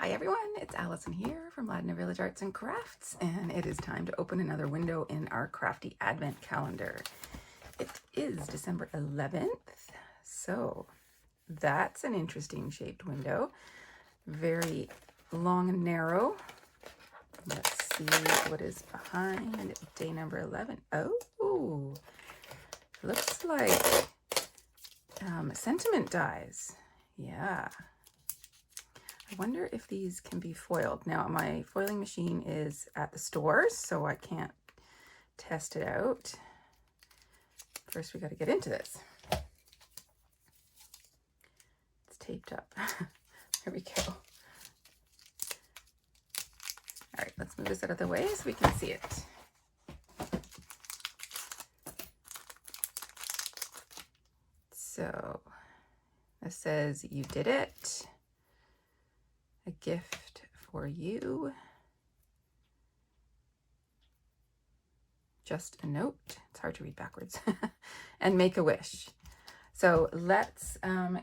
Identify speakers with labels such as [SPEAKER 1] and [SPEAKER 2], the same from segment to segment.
[SPEAKER 1] Hi everyone, it's Alison here from Ladner Village Arts and Crafts, and it is time to open another window in our Crafty Advent Calendar. It is December 11th, so that's an interesting shaped window. Very long and narrow. Let's see what is behind day number 11. Oh, looks like sentiment dies. Yeah. I wonder if these can be foiled. Now, my foiling machine is at the store, so I can't test it out. First, we got to get into this. It's taped up. There we go. All right, let's move this out of the way so we can see it. So, this says, "You did it. A gift for you. Just a note." It's hard to read backwards. "And make a wish." So let's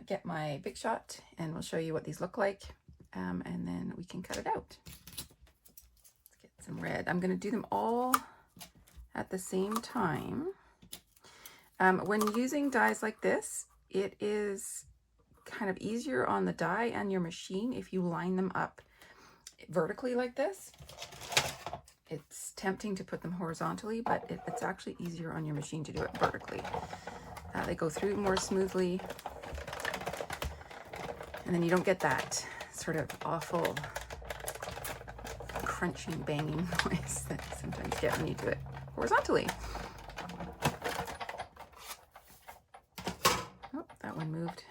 [SPEAKER 1] get my Big Shot and we'll show you what these look like. And then we can cut it out. Let's get some red. I'm going to do them all at the same time. When using dies like this, it is kind of easier on the die and your machine if you line them up vertically like this. It's tempting to put them horizontally, but it's actually easier on your machine to do it vertically. They go through more smoothly, and then you don't get that sort of awful crunching, banging noise that you sometimes get when you do it horizontally. Oh, that one moved.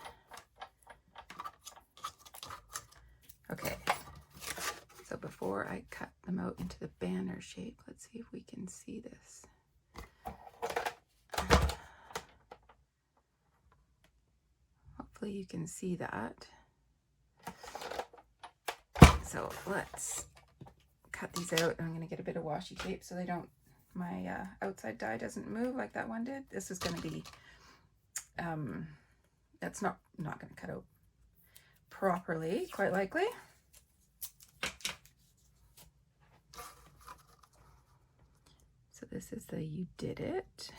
[SPEAKER 1] Okay, so before I cut them out into the banner shape, let's see if we can see this. Hopefully you can see that. So let's cut these out. I'm going to get a bit of washi tape so they don't, my outside die doesn't move like that one did. This is going to be, that's not going to cut out properly, quite likely. So this is the "You Did It."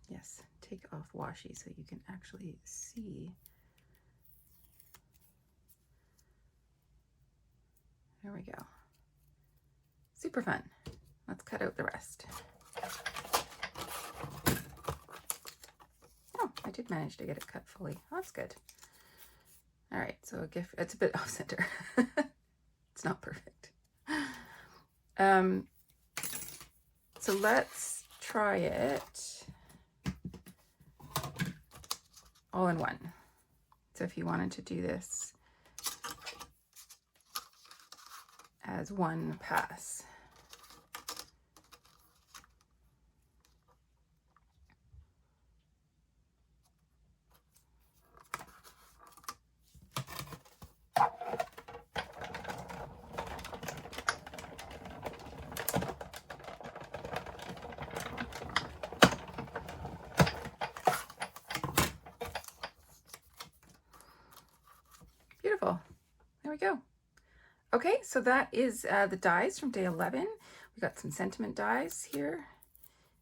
[SPEAKER 1] Yes, take off washi so you can actually see. There we go. Super fun. Let's cut out the rest. Oh, I did manage to get it cut fully. Oh, that's good. All right, so a gift, it's a bit off center. It's not perfect. So let's try it all in one. So if you wanted to do this as one pass. Beautiful. There we go. Okay, so that is the dies from day 11. We got some sentiment dies here.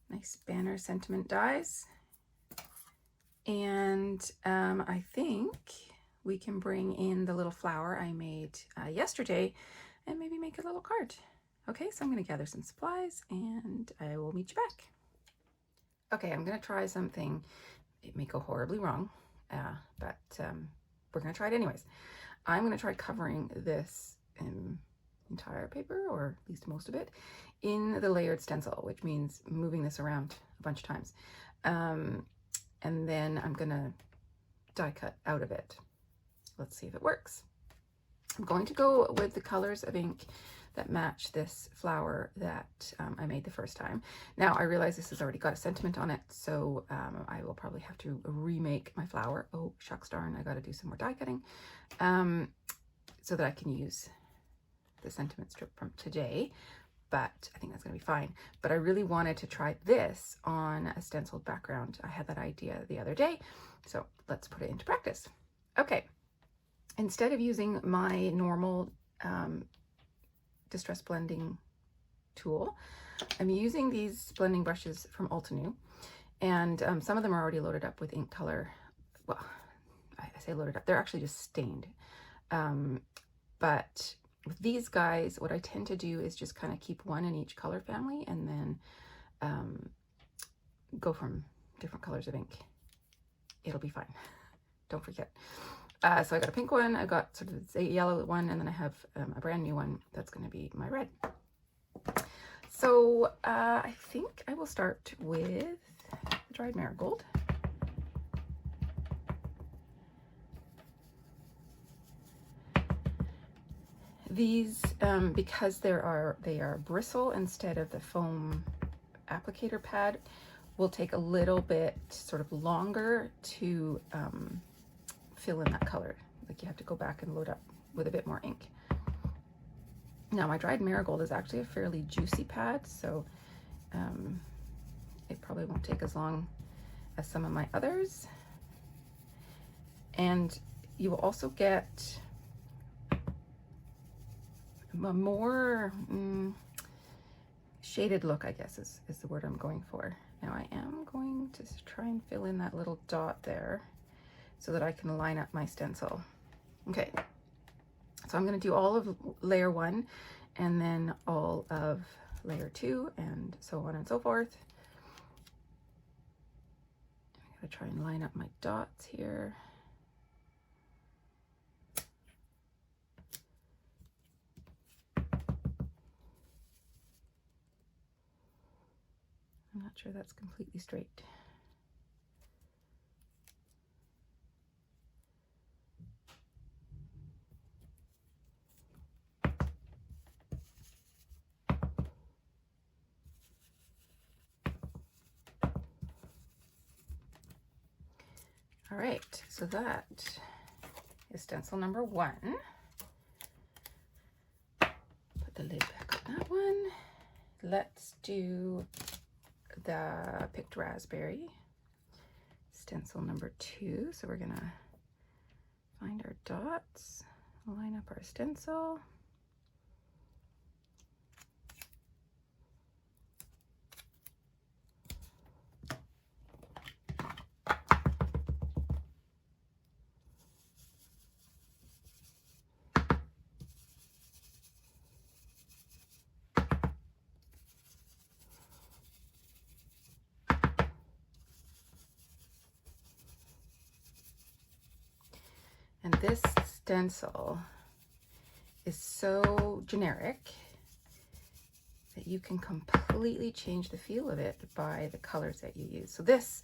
[SPEAKER 1] Nice banner sentiment dies. And I think we can bring in the little flower I made yesterday and maybe make a little card. Okay, so I'm going to gather some supplies and I will meet you back. Okay, I'm going to try something. It may go horribly wrong, but we're going to try it anyways. I'm going to try covering this entire paper, or at least most of it, in the layered stencil, which means moving this around a bunch of times. And then I'm going to die cut out of it. Let's see if it works. I'm going to go with the colors of ink that match this flower that I made the first time. Now I realize this has already got a sentiment on it, so I will probably have to remake my flower. Oh, shucks darn, I got to do some more die cutting so that I can use the sentiment strip from today, but I think that's going to be fine. But I really wanted to try this on a stenciled background. I had that idea the other day, so let's put it into practice. Okay, instead of using my normal distress blending tool, I'm using these blending brushes from Altenew, and some of them are already loaded up with ink color. Well, I say loaded up, they're actually just stained. But with these guys, what I tend to do is just kind of keep one in each color family and then go from different colors of ink. It'll be fine. Don't forget. So I got a pink one, I've got sort of a yellow one, and then I have a brand new one that's going to be my red. So I think I will start with the dried marigold. These, because they are bristle instead of the foam applicator pad, will take a little bit sort of longer to fill in that color. Like you have to go back and load up with a bit more ink. Now my dried marigold is actually a fairly juicy pad, so it probably won't take as long as some of my others. And you will also get a more shaded look, I guess is the word I'm going for. Now I am going to try and fill in that little dot there so that I can line up my stencil. Okay, so I'm going to do all of layer 1 and then all of layer 2 and so on and so forth. I'm going to try and line up my dots here. I'm not sure that's completely straight. All right, so that is stencil number 1. Put the lid back on that one. Let's do the picked raspberry, stencil number 2. So we're gonna find our dots, line up our stencil. And this stencil is so generic that you can completely change the feel of it by the colors that you use. So this,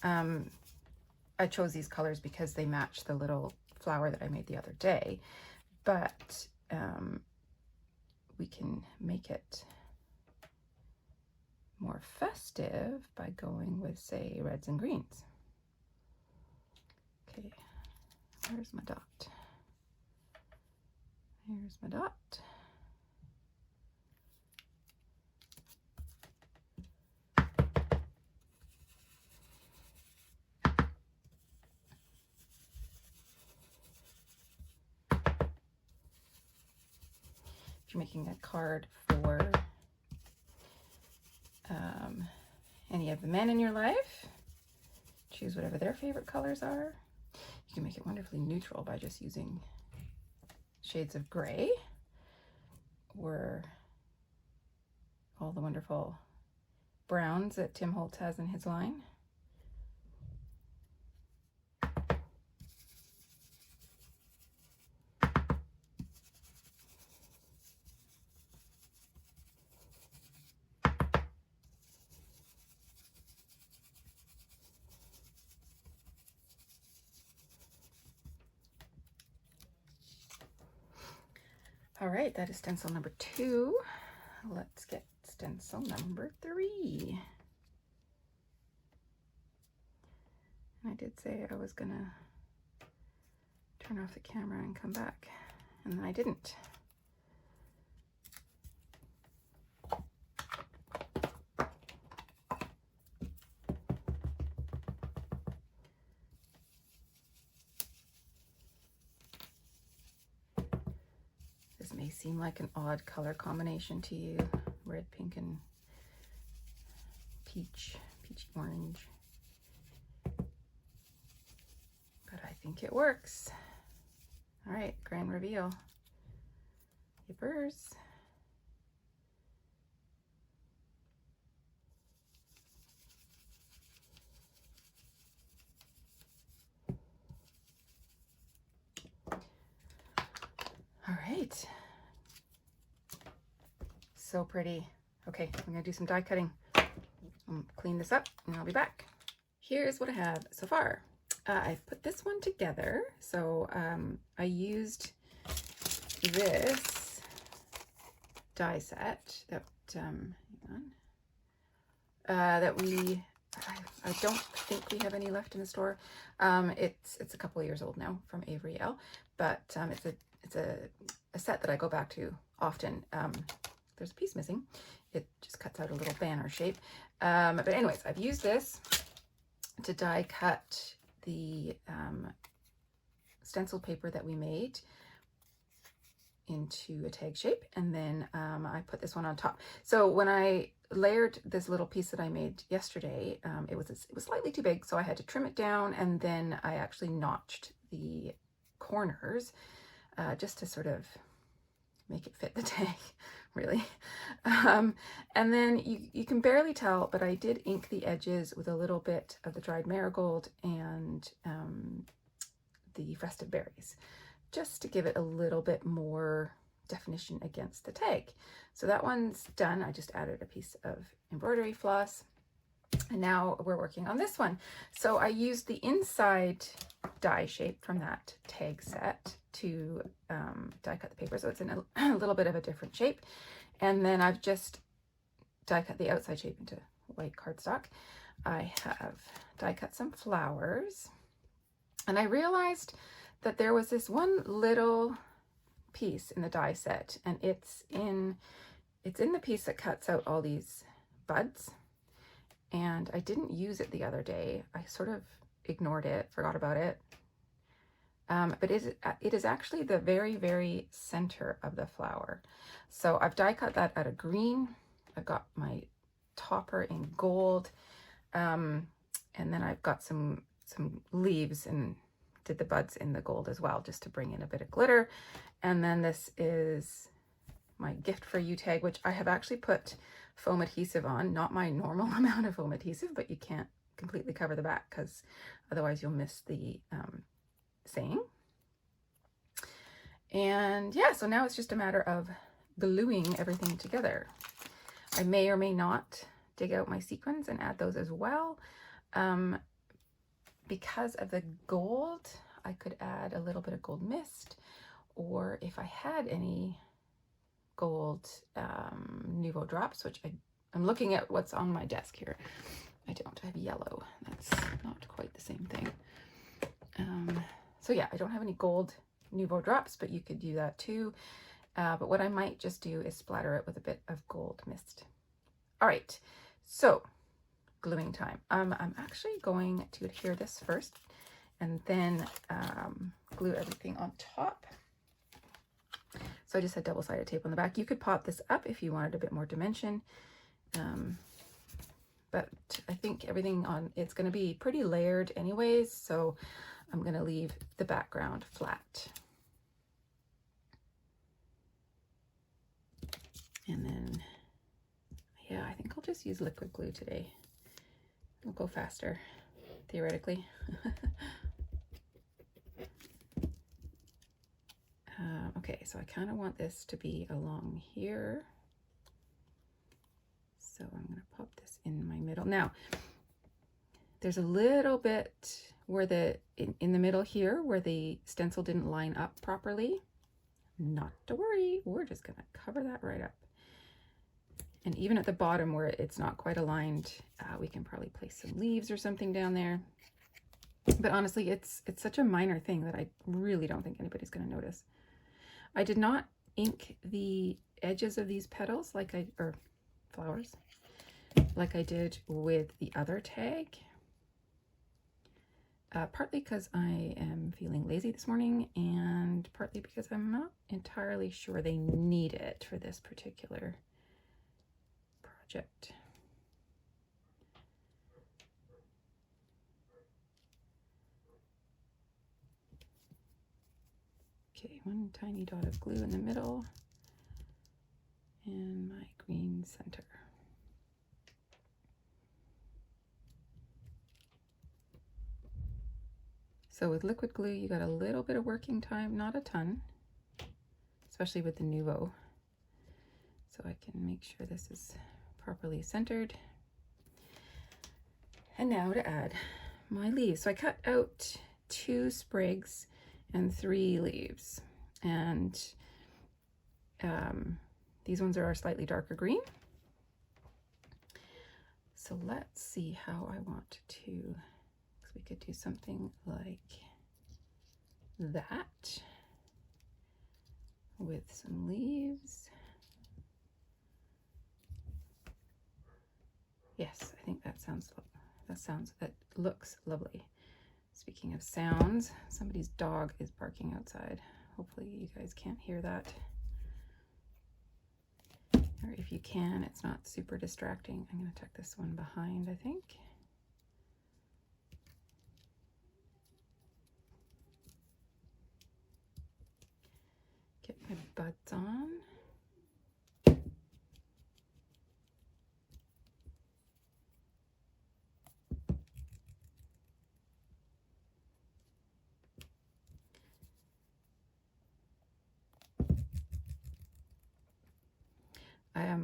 [SPEAKER 1] I chose these colors because they match the little flower that I made the other day, but we can make it more festive by going with, say, reds and greens. Okay. Where's my dot? Here's my dot. If you're making a card for any of the men in your life, choose whatever their favorite colors are. You can make it wonderfully neutral by just using shades of gray or all the wonderful browns that Tim Holtz has in his line. All right, that is stencil number 2. Let's get stencil number 3. I did say I was gonna turn off the camera and come back, and then I didn't. This may seem like an odd color combination to you, red, pink, and peachy orange. But I think it works. All right, grand reveal. Yippers. All right. So pretty. Okay, I'm gonna do some die cutting. Clean this up and I'll be back. Here's what I have so far. I've put this one together. So I used this die set that that I don't think we have any left in the store. It's a couple of years old now from Avery L, but it's a set that I go back to often. There's a piece missing. It just cuts out a little banner shape. But anyways, I've used this to die cut the stencil paper that we made into a tag shape, and then I put this one on top. So when I layered this little piece that I made yesterday, it was slightly too big, so I had to trim it down, and then I actually notched the corners just to sort of make it fit the tag, really. And then you can barely tell, but I did ink the edges with a little bit of the dried marigold and the festive berries, just to give it a little bit more definition against the tag. So that one's done. I just added a piece of embroidery floss, and now we're working on this one. So I used the inside die shape from that tag set to die cut the paper, so it's in a little bit of a different shape, and then I've just die cut the outside shape into white cardstock. I have die cut some flowers, and I realized that there was this one little piece in the die set, and it's in the piece that cuts out all these buds, and I didn't use it the other day. I sort of ignored it, forgot about it. But it is actually the very, very center of the flower. So I've die cut that out of green. I've got my topper in gold, and then I've got some leaves and did the buds in the gold as well, just to bring in a bit of glitter. And then this is my gift for you tag, which I have actually put foam adhesive on, not my normal amount of foam adhesive, but you can't completely cover the back because otherwise you'll miss the saying. And yeah, so now it's just a matter of gluing everything together. I may or may not dig out my sequins and add those as well. Because of the gold, I could add a little bit of gold mist, or if I had any gold Nouveau drops, which I'm looking at what's on my desk here. I don't, I have yellow. That's not quite the same thing. So yeah, I don't have any gold Nouveau drops, but you could do that too. But what I might just do is splatter it with a bit of gold mist. All right, so gluing time. I'm actually going to adhere this first and then glue everything on top. So I just had double-sided tape on the back. You could pop this up if you wanted a bit more dimension. But I think everything on it's going to be pretty layered anyways, so I'm going to leave the background flat. And then, yeah, I think I'll just use liquid glue today. It'll go faster, theoretically. Okay, so I kind of want this to be along here. So I'm going to pop this in my middle. Now, there's a little bit where in the middle here where the stencil didn't line up properly. not to worry. We're just gonna cover that right up. And even at the bottom where it's not quite aligned, we can probably place some leaves or something down there. But honestly, it's such a minor thing that I really don't think anybody's gonna notice. I did not ink the edges of these petals or flowers, like I did with the other tag. Partly because I am feeling lazy this morning, and partly because I'm not entirely sure they need it for this particular project. Okay, one tiny dot of glue in the middle and my green center. So with liquid glue, you got a little bit of working time, not a ton, especially with the Nouveau. So I can make sure this is properly centered. And now to add my leaves. So I cut out 2 sprigs and 3 leaves. And these ones are slightly darker green. So let's see how I want to, we could do something like that with some leaves. Yes, I think that looks lovely. Speaking of sounds, somebody's dog is barking outside. Hopefully you guys can't hear that. Or if you can, it's not super distracting. I'm going to tuck this one behind, I think. Get my buds on.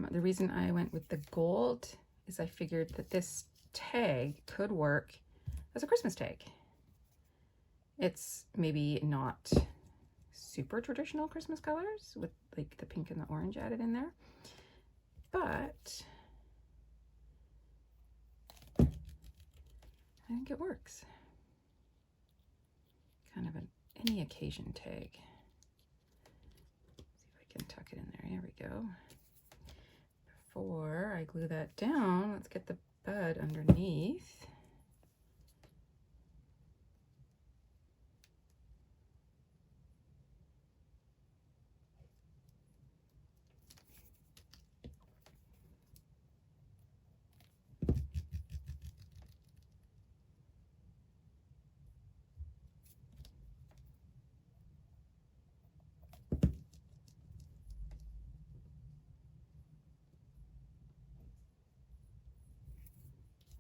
[SPEAKER 1] The reason I went with the gold is I figured that this tag could work as a Christmas tag. It's maybe not super traditional Christmas colors with like the pink and the orange added in there, but I think it works. Kind of an any occasion tag. See if I can tuck it in there. Here we go. Before I glue that down, let's get the bud underneath.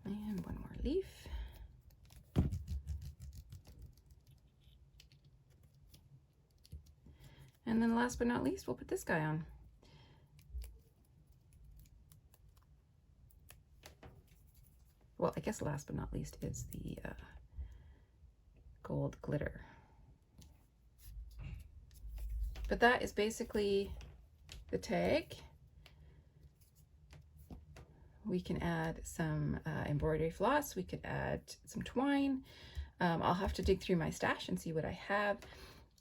[SPEAKER 1] And one more leaf. And then last but not least, we'll put this guy on. Well, I guess last but not least is the gold glitter. But that is basically the tag. We can add some embroidery floss. We could add some twine. I'll have to dig through my stash and see what I have.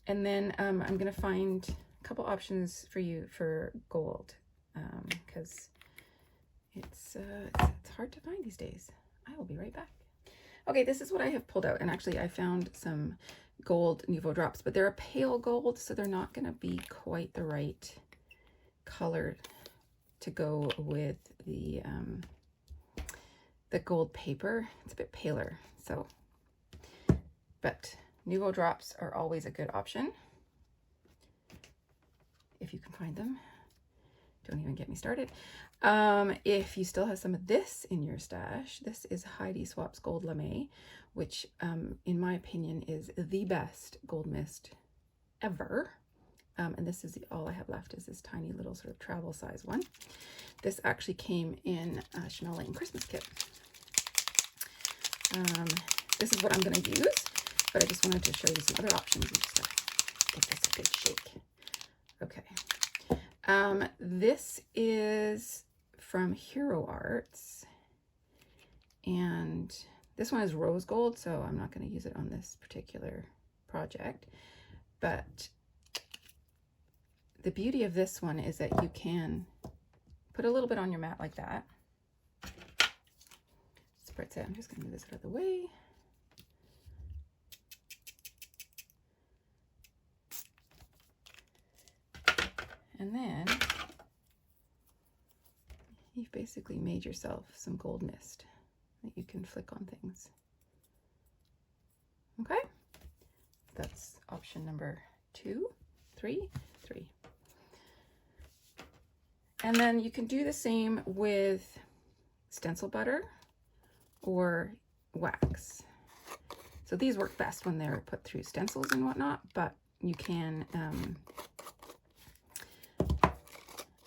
[SPEAKER 1] And then I'm going to find a couple options for you for gold, because it's hard to find these days. I will be right back. Okay, this is what I have pulled out. And actually I found some gold Nouveau drops, but they're a pale gold, so they're not going to be quite the right color to go with the gold paper. It's a bit paler, so, but Nouveau drops are always a good option if you can find them. Don't even get me started. If you still have some of this in your stash, this is Heidi Swap's Gold Lame, which in my opinion is the best gold mist ever. And this is all I have left is this tiny little sort of travel size one. This actually came in a Chanel Lane Christmas kit. This is what I'm going to use, but I just wanted to show you some other options. I'm just going to give this a good shake. Okay. This is from Hero Arts, and this one is rose gold, so I'm not going to use it on this particular project. But the beauty of this one is that you can put a little bit on your mat like that. Spritz it. I'm just going to move this out of the way. And then you've basically made yourself some gold mist that you can flick on things. Okay, that's option number 2, 3. And then you can do the same with stencil butter or wax. So these work best when they're put through stencils and whatnot, but you can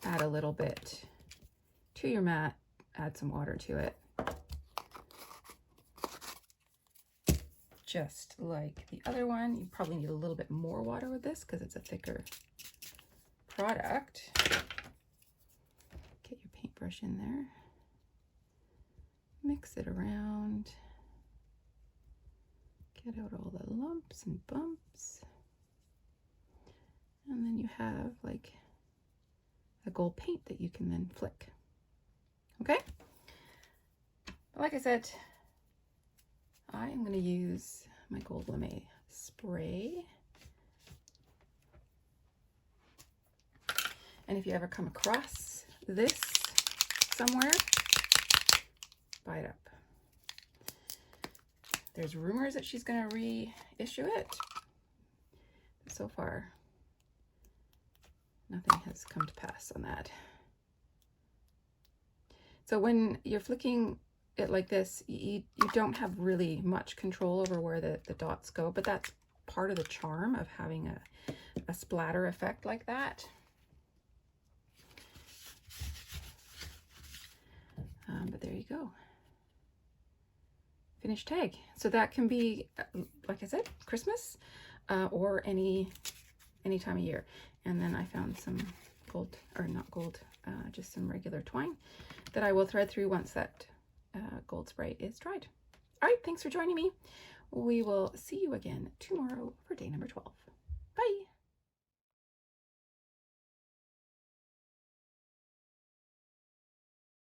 [SPEAKER 1] add a little bit to your mat, add some water to it. Just like the other one, you probably need a little bit more water with this because it's a thicker product. Get your paintbrush in there. Mix it around. Get out all the lumps and bumps. And then you have like a gold paint that you can then flick. Okay? Like I said, I am going to use my gold lame spray. And if you ever come across this somewhere, buy it up. There's rumors that she's going to reissue it. But so far, nothing has come to pass on that. So when you're flicking it like this, you don't have really much control over where the dots go, but that's part of the charm of having a splatter effect like that. But there you go. Finished tag. So that can be, like I said, Christmas or any time of year. And then I found some gold, or not gold, just some regular twine that I will thread through once that gold spray is dried. All right, thanks for joining me. We will see you again tomorrow for day number 12. Bye.